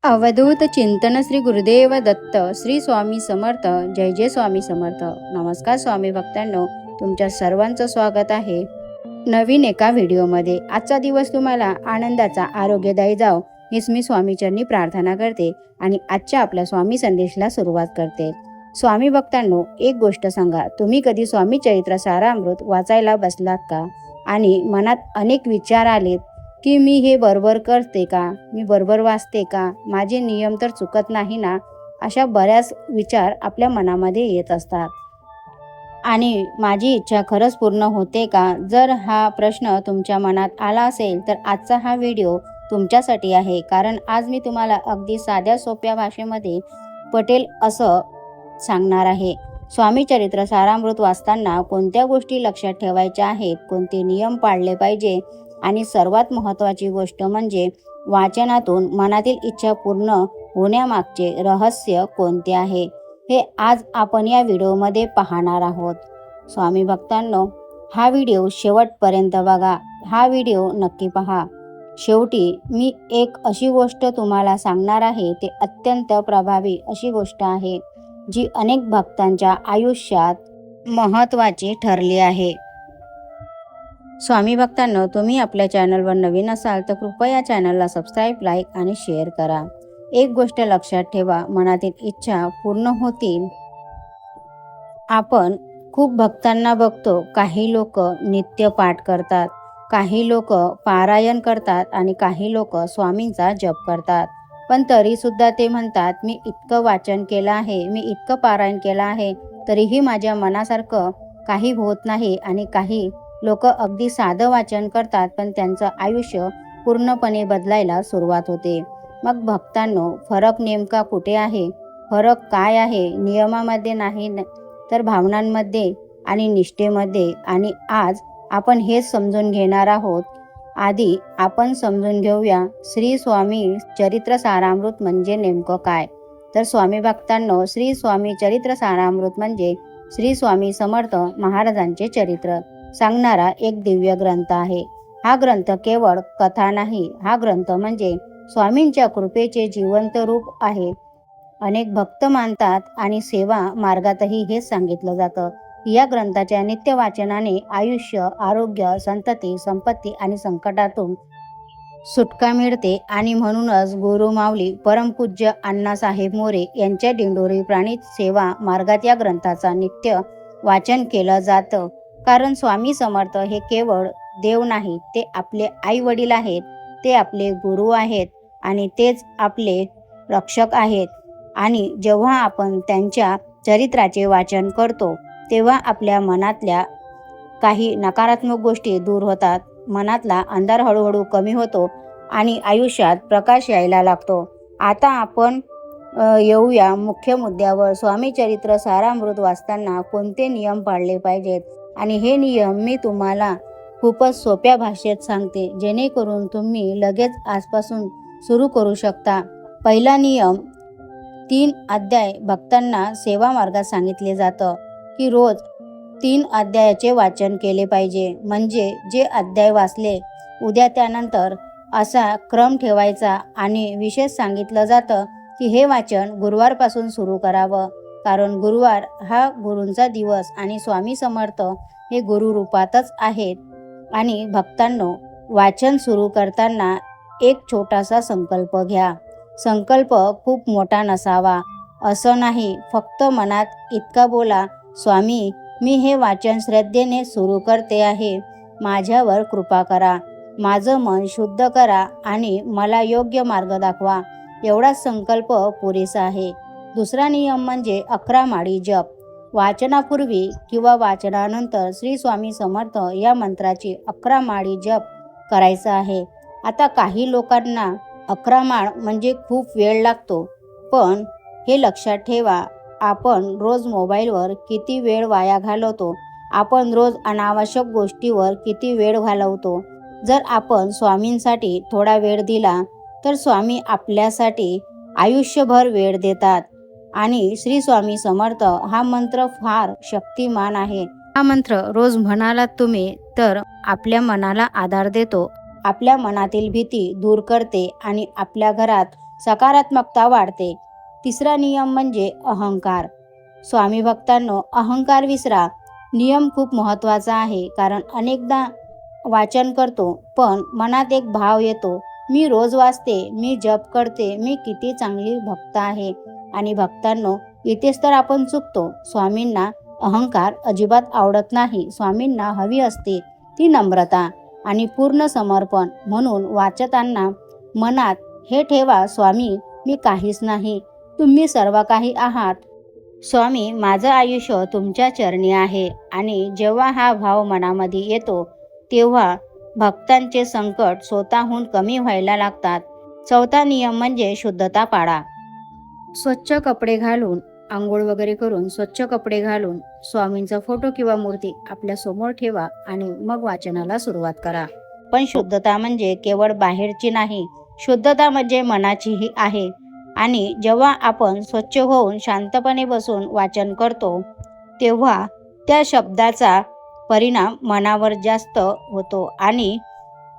अवधूत चिंतन श्री गुरुदेव दत्त श्री स्वामी समर्थ. जय जय स्वामी समर्थ. नमस्कार स्वामी भक्तांनो, तुमच्या सर्वांचं स्वागत आहे नवीन एका व्हिडिओमध्ये. आजचा दिवस तुम्हाला आनंदाचा, आरोग्यदायी जाओ हीच मी स्वामीचरणी प्रार्थना करते आणि आजच्या आपल्या स्वामी संदेशाला सुरुवात करते. स्वामी भक्तांनो, एक गोष्ट सांगा, तुम्ही कधी स्वामी चरित्र सारामृत वाचायला बसलात का? आणि मनात अनेक विचार आलेत की मी हे बरोबर करते का, मी बरोबर वाचते का, माझे नियम तर चुकत नाही ना, अशा बऱ्याच विचार आपल्या मनामध्ये येत असतात. आणि माझी इच्छा खरंच पूर्ण होते का? जर हा प्रश्न तुमच्या मनात आला असेल तर आजचा हा व्हिडिओ तुमच्यासाठी आहे. कारण आज मी तुम्हाला अगदी साध्या सोप्या भाषेमध्ये पटेल असं सांगणार आहे. स्वामी चरित्र सारामृत वाचताना कोणत्या गोष्टी लक्षात ठेवायच्या आहेत, कोणते नियम पाळले पाहिजे आणि सर्वात महत्त्वाची गोष्ट म्हणजे वाचनातून मनातील इच्छा पूर्ण होण्यामागचे रहस्य कोणते आहे, हे आज आपण या व्हिडिओमध्ये पाहणार आहोत. स्वामी भक्तांनो, हा व्हिडिओ शेवटपर्यंत बघा. हा व्हिडिओ नक्की पहा. शेवटी मी एक अशी गोष्ट तुम्हाला सांगणार आहे, ते अत्यंत प्रभावी अशी गोष्ट आहे जी अनेक भक्तांच्या आयुष्यात महत्त्वाची ठरली आहे. स्वामी भक्तांनो, तुम्ही आपल्या चॅनलवर नवीन असाल तर कृपया चॅनलला सबस्क्राईब, लाईक आणि शेअर करा. एक गोष्ट लक्षात ठेवा, मनातील इच्छा पूर्ण होतील. आपण खूप भक्तांना बघतो, काही लोक नित्य पाठ करतात, काही लोक पारायण करतात आणि काही लोक स्वामींचा जप करतात. पण तरीसुद्धा ते म्हणतात, मी इतकं वाचन केलं आहे, मी इतकं पारायण केलं आहे, तरीही माझ्या मनासारखं काही होत नाही. आणि काही लोक अगदी साधं वाचन करतात पण त्यांचं आयुष्य पूर्णपणे बदलायला सुरुवात होते. मग भक्तांनो, फरक नेमका कुठे आहे? फरक काय आहे? नियमामध्ये नाही तर भावनांमध्ये आणि निष्ठेमध्ये. आणि आज आपण हेच समजून घेणार आहोत. आधी आपण समजून घेऊया श्री स्वामी चरित्र सारामृत म्हणजे नेमकं काय. तर स्वामी भक्तांनो, श्री स्वामी चरित्र सारामृत म्हणजे श्री स्वामी समर्थ महाराजांचे चरित्र सांगणारा एक दिव्य ग्रंथ आहे. हा ग्रंथ केवळ कथा नाही, हा ग्रंथ म्हणजे स्वामींच्या कृपेचे जिवंत रूप आहे. अनेक भक्त मानतात आणि सेवा मार्गातही हेच सांगितलं जातं. या ग्रंथाच्या नित्य वाचनाने आयुष्य, आरोग्य, संतती, संपत्ती आणि संकटातून सुटका मिळते. आणि म्हणूनच गुरु माऊली परमपूज्य अण्णासाहेब मोरे यांच्या दिंडोरी प्राणित सेवा मार्गात या ग्रंथाचा नित्य वाचन केलं जातं. कारण स्वामी समर्थ हे केवळ देव नाही, ते आपले आई वडील आहेत, ते आपले गुरु आहेत आणि तेच आपले रक्षक आहेत. आणि जेव्हा आपण त्यांच्या चरित्राचे वाचन करतो तेव्हा आपल्या मनातल्या काही नकारात्मक गोष्टी दूर होतात, मनातला अंधार हळूहळू कमी होतो आणि आयुष्यात प्रकाश यायला लागतो. आता आपण येऊया मुख्य मुद्द्यावर. स्वामी चरित्र सारामृत वाचताना कोणते नियम पाळले पाहिजेत आणि हे नियम मी तुम्हाला खूपच सोप्या भाषेत सांगते, जेणेकरून तुम्ही लगेच आजपासून सुरू करू शकता. पहिला नियम, 3 अध्याय भक्तांना सेवा मार्गात सांगितले जातं की रोज 3 अध्यायाचे वाचन केले पाहिजे. म्हणजे जे अध्याय वाचले उद्या त्यानंतर असा क्रम ठेवायचा. आणि विशेष सांगितलं जातं की हे वाचन गुरुवारपासून सुरू करावं, कारण गुरुवार हा गुरूंचा दिवस आणि स्वामी समर्थ हे गुरु रूपातच आहेत. आणि भक्तांनो, वाचन सुरू करताना एक छोटासा संकल्प घ्या. संकल्प खूप मोठा नसावा, असं नाही, फक्त मनात इतका बोला, स्वामी, मी हे वाचन श्रद्धेने सुरू करते आहे, माझ्यावर कृपा करा, माझं मन शुद्ध करा आणि मला योग्य मार्ग दाखवा. एवढाच संकल्प पुरेसा आहे. दुसरा नियम म्हणजे 11 माळी जप. वाचनापूर्वी किंवा वाचनानंतर श्री स्वामी समर्थ या मंत्राची 11 माळी जप करायचा आहे. आता काही लोकांना 11 माळ म्हणजे खूप वेळ लागतो, पण हे लक्षात ठेवा, आपण रोज मोबाईलवर किती वेळ वाया घालवतो, आपण रोज अनावश्यक गोष्टीवर किती वेळ घालवतो. जर आपण स्वामींसाठी थोडा वेळ दिला तर स्वामी आपल्यासाठी आयुष्यभर वेळ देतात. आणि श्री स्वामी समर्थ हा मंत्र फार शक्तिमान आहे. हा मंत्र रोज म्हणालात तुम्ही तर आपल्या मनाला आधार देतो, आपल्या मनातील भीती दूर करते आणि आपल्या घरात सकारात्मकता वाढते. तिसरा नियम म्हणजे अहंकार. स्वामी भक्तांनो, अहंकार विसरा. नियम खूप महत्त्वाचा आहे, कारण अनेकदा वाचन करतो पण मनात एक भाव येतो, मी रोज वाचते, मी जप करते, मी किती चांगली भक्त आहे. आणि भक्तांनो, इथेच तर आपण चुकतो. स्वामींना अहंकार अजिबात आवडत नाही. स्वामींना हवी असते ती नम्रता आणि पूर्ण समर्पण. म्हणून वाचताना मनात हे ठेवा, स्वामी मी काहीच नाही, तुम्ही सर्व काही आहात. स्वामी, माझं आयुष्य तुमच्या चरणी आहे. आणि जेव्हा हा भाव मनामध्ये येतो तेव्हा भक्तांचे संकट स्वतःहून कमी व्हायला लागतात. चौथा नियम म्हणजे शुद्धता पाळा. स्वच्छ कपडे घालून, आंघोळ वगैरे करून स्वच्छ कपडे घालून स्वामींचा फोटो किंवा मूर्ती आपल्या समोर ठेवा आणि मग वाचनाला सुरुवात करा. पण शुद्धता म्हणजे केवळ बाहेरची नाही, शुद्धता म्हणजे मनाचीही आहे. आणि जेव्हा आपण स्वच्छ होऊन शांतपणे बसून वाचन करतो तेव्हा त्या शब्दाचा परिणाम मनावर जास्त होतो. आणि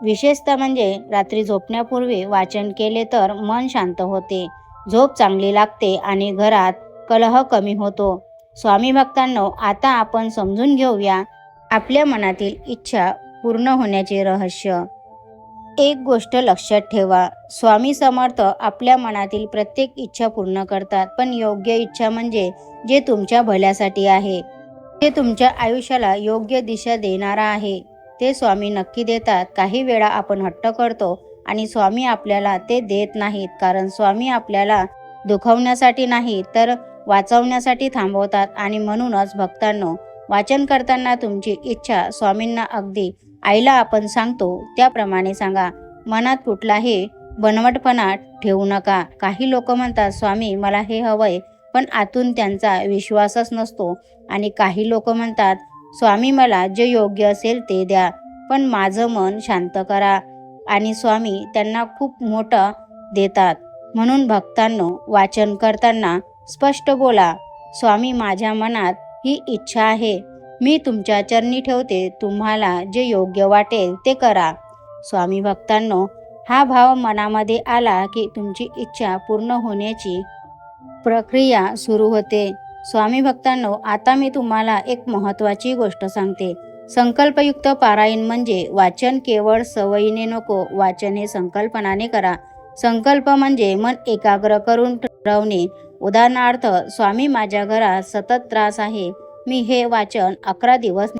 विशेषतः म्हणजे रात्री झोपण्यापूर्वी वाचन केले तर मन शांत होते, झोप चांगली लागते आणि घरात कलह कमी होतो. स्वामी भक्तांनो, आता आपण समजून घेऊया आपल्या मनातील इच्छा पूर्ण होण्याचे रहस्य. एक गोष्ट लक्षात ठेवा, स्वामी समर्थ आपल्या मनातील प्रत्येक इच्छा पूर्ण करतात. पण योग्य इच्छा म्हणजे जे तुमच्या भल्यासाठी आहे, जे तुमच्या आयुष्याला योग्य दिशा देणारा आहे, ते स्वामी नक्की देतात. काही वेळा आपण हट्ट करतो आणि स्वामी आपल्याला ते देत नाहीत, कारण स्वामी आपल्याला दुखवण्यासाठी नाही तर वाचवण्यासाठी थांबवतात. आणि म्हणूनच भक्तांनो, वाचन करताना तुमची इच्छा स्वामींना, अगदी आईला आपण सांगतो त्याप्रमाणे सांगा. मनात कुठलाही बनवटपणा ठेवू नका. काही लोक म्हणतात, स्वामी मला हे हवंय, पण आतून त्यांचा विश्वासच नसतो. आणि काही लोक म्हणतात, स्वामी मला जे योग्य असेल ते द्या, पण माझं मन शांत करा. आणि स्वामी त्यांना खूप मोठं देतात. म्हणून भक्तांनो, वाचन करताना स्पष्ट बोला, स्वामी माझ्या मनात ही इच्छा आहे, मी तुमच्या चरणी ठेवते, तुम्हाला जे योग्य वाटेल ते करा. स्वामी भक्तांनो, हा भाव मनामध्ये आला की तुमची इच्छा पूर्ण होण्याची प्रक्रिया सुरू होते. स्वामी भक्तांनो, आता मी तुम्हाला एक महत्त्वाची गोष्ट सांगते. संकल्पयुक्त पारायण म्हणजे वाचन केवळ सवयीने नको, वाचन हे संकल्पनाने करा. संकल्प म्हणजे मन एकाग्र करून ठरवणे. उदाहरणार्थ, स्वामी माझ्या घरात सतत त्रास आहे, मी हे वाचन 11 दिवस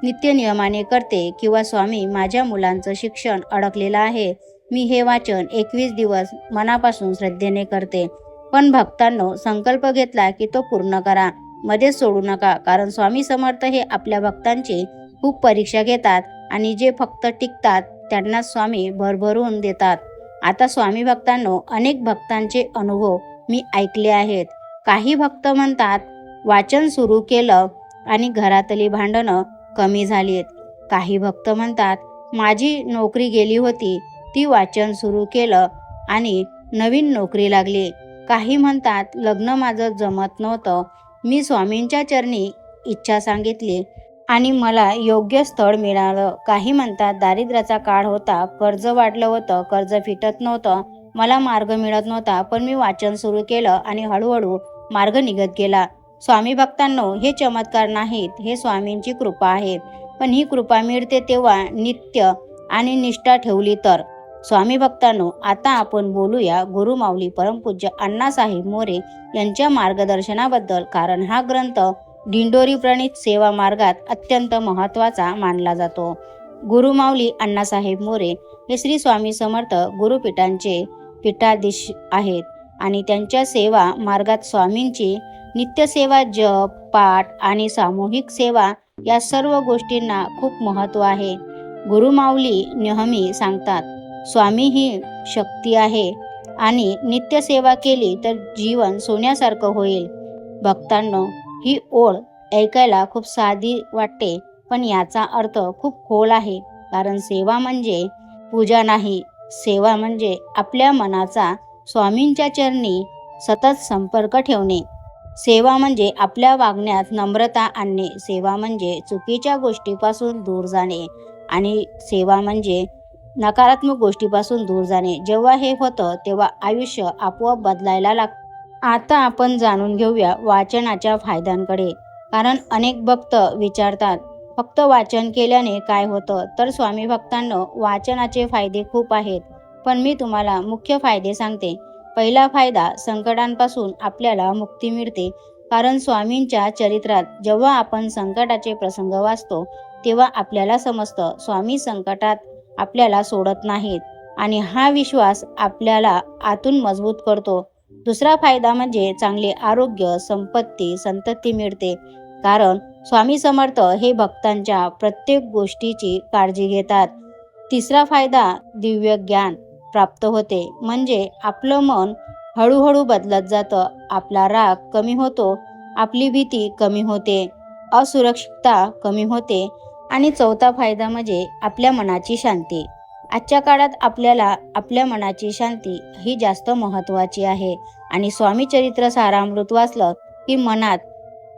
नित्य नियमाने करते. किंवा स्वामी माझ्या मुलांचं शिक्षण अडकलेलं आहे, मी हे वाचन 21 दिवस मनापासून श्रद्धेने करते. पण भक्तांनो, संकल्प घेतला की तो पूर्ण करा, मध्येच सोडू नका. कारण स्वामी समर्थ हे आपल्या भक्तांची खूप परीक्षा घेतात आणि जे फक्त टिकतात त्यांना स्वामी भरभरून देतात. आता स्वामी भक्तांनो, अनेक भक्तांचे अनुभव मी ऐकले आहेत. काही भक्त म्हणतात, वाचन सुरू केलं आणि घरातली भांडणं कमी झालीत. काही भक्त म्हणतात, माझी नोकरी गेली होती, ती वाचन सुरू केलं आणि नवीन नोकरी लागली. काही म्हणतात, लग्न माझं जमत नव्हतं, मी स्वामींच्या चरणी इच्छा सांगितली आणि मला योग्य स्थळ मिळालं. काही म्हणतात, दारिद्र्याचा काळ होता, कर्ज वाढलं होतं, कर्ज फिटत नव्हतं, मला मार्ग मिळत नव्हता, पण मी वाचन सुरू केलं आणि हळूहळू मार्ग निघत गेला. स्वामी भक्तांनो, हे चमत्कार नाहीत, हे स्वामींची कृपा आहे. पण ही कृपा मिळते तेव्हा नित्य आणि निष्ठा ठेवली तर. स्वामी भक्तांनो, आता आपण बोलूया गुरुमाऊली परमपूज्य अण्णासाहेब मोरे यांच्या मार्गदर्शनाबद्दल, कारण हा ग्रंथ दिंडोरी प्रणीत सेवा मार्गात अत्यंत महत्त्वाचा मानला जातो. गुरुमाऊली अण्णासाहेब मोरे हे श्री स्वामी समर्थ गुरुपीठांचे पीठाधीश आहेत आणि त्यांच्या सेवा मार्गात स्वामींची नित्यसेवा, जप, पाठ आणि सामूहिक सेवा या सर्व गोष्टींना खूप महत्त्व आहे. गुरुमाऊली नेहमी सांगतात, स्वामी ही शक्ती आहे आणि नित्यसेवा केली तर जीवन सोन्यासारखं होईल. भक्तांनो, ही ओळ ऐकायला खूप साधी वाटते, पण याचा अर्थ खूप खोल आहे. कारण सेवा म्हणजे पूजा नाही, सेवा म्हणजे आपल्या मनाचा स्वामींच्या चरणी सतत संपर्क ठेवणे. सेवा म्हणजे आपल्या वागण्यात नम्रता आणणे. सेवा म्हणजे चुकीच्या गोष्टीपासून दूर जाणे. आणि सेवा म्हणजे नकारात्मक गोष्टीपासून दूर जाणे. जेव्हा हे होतं तेव्हा आयुष्य आपोआप बदलायला लागतं. आता आपण जाणून घेऊया वाचनाच्या फायद्यांकडे. कारण अनेक भक्त विचारतात, फक्त वाचन केल्याने काय होतं? तर स्वामी भक्तांनो, वाचनाचे फायदे खूप आहेत, पण मी तुम्हाला मुख्य फायदे सांगते. पहिला फायदा, संकटांपासून आपल्याला मुक्ती मिळते. कारण स्वामींच्या चरित्रात जेव्हा आपण संकटाचे प्रसंग वाचतो तेव्हा आपल्याला समजतं स्वामी संकटात आपल्याला सोडत नाहीत, आणि हा विश्वास आपल्याला आतून मजबूत करतो. दुसरा फायदा म्हणजे चांगले आरोग्य, संपत्ती, संतती मिळते. कारण स्वामी समर्थ हे भक्तांच्या प्रत्येक गोष्टीची काळजी घेतात. तिसरा फायदा, दिव्य ज्ञान प्राप्त होते. म्हणजे आपलं मन हळूहळू बदलत जातं, आपला राग कमी होतो, आपली भीती कमी होते, असुरक्षितता कमी होते. आणि चौथा फायदा म्हणजे आपल्या मनाची शांती. आजच्या काळात आपल्याला आपल्या मनाची शांती ही जास्त महत्त्वाची आहे. आणि स्वामी चरित्र सारामृत वाचलं की मनात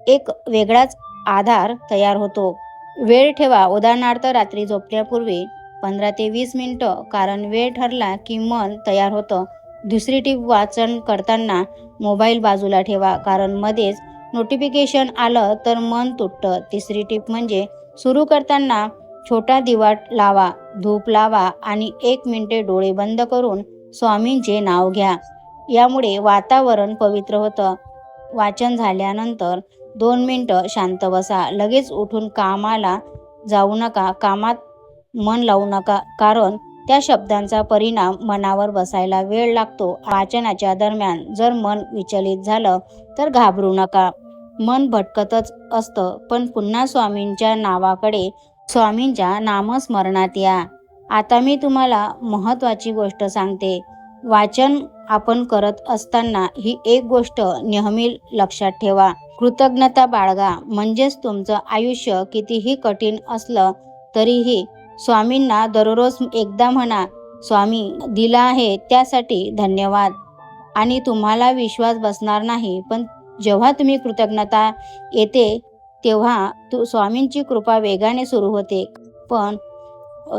एक वेगळाच आधार तयार होतो. वेळ ठेवा. उदाहरणार्थ, रात्री झोपण्यापूर्वी 15 ते 20 मिनिटं. कारण वेळ ठरला की मन तयार होतं. दुसरी टीप, वाचन करताना मोबाईल बाजूला ठेवा. कारण मध्येच नोटिफिकेशन आलं तर मन तुटतं. तिसरी टीप म्हणजे सुरू करताना छोटा दिवा लावा, धूप लावा आणि 1 मिनिटे डोळे बंद करून स्वामींचे नाव घ्या. यामुळे वातावरण पवित्र होतं. वाचन झाल्यानंतर 2 मिनिटं शांत बसा. लगेच उठून कामाला जाऊ नका, कामात मन लावू नका. कारण त्या शब्दांचा परिणाम मनावर बसायला वेळ लागतो. वाचनाच्या दरम्यान जर मन विचलित झालं तर घाबरू नका. मन भटकतच असतं, पण पुन्हा स्वामींच्या नावाकडे, स्वामींच्या नामस्मरणात या. आता मी तुम्हाला महत्त्वाची गोष्ट सांगते. वाचन आपण करत असताना ही एक गोष्ट नेहमी लक्षात ठेवा. कृतज्ञता बाळगा. म्हणजेच तुमचं आयुष्य कितीही कठीण असलं तरीही स्वामींना दररोज एकदा म्हणा, स्वामी दिला आहे त्यासाठी धन्यवाद. आणि तुम्हाला विश्वास बसणार नाही, पण जेव्हा तुम्ही कृतज्ञता येते तेव्हा स्वामींची कृपा वेगाने सुरू होते. पण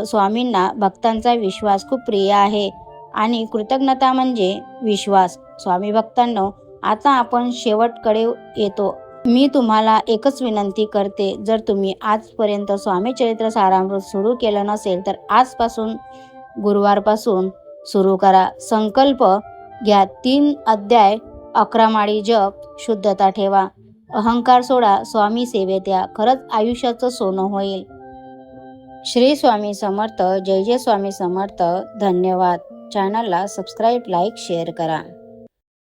स्वामींना भक्तांचा विश्वास खूप प्रिय आहे, आणि कृतज्ञता म्हणजे विश्वास. स्वामी भक्तांनो, आता आपण शेवटकडे येतो. मी तुम्हाला एकच विनंती करते, जर तुम्ही आजपर्यंत स्वामी चरित्र सारामृत सुरू केलं नसेल तर आजपासून, गुरुवारपासून सुरू करा. संकल्प घ्या, 3 अध्याय, 11 माळी जप, शुद्धता ठेवा, अहंकार सोडा, स्वामी सेवेत या. खरंच आयुष्याचं सोनं होईल. श्री स्वामी समर्थ. जय जय स्वामी समर्थ. धन्यवाद. चॅनलला सबस्क्राईब, लाईक, शेअर करा.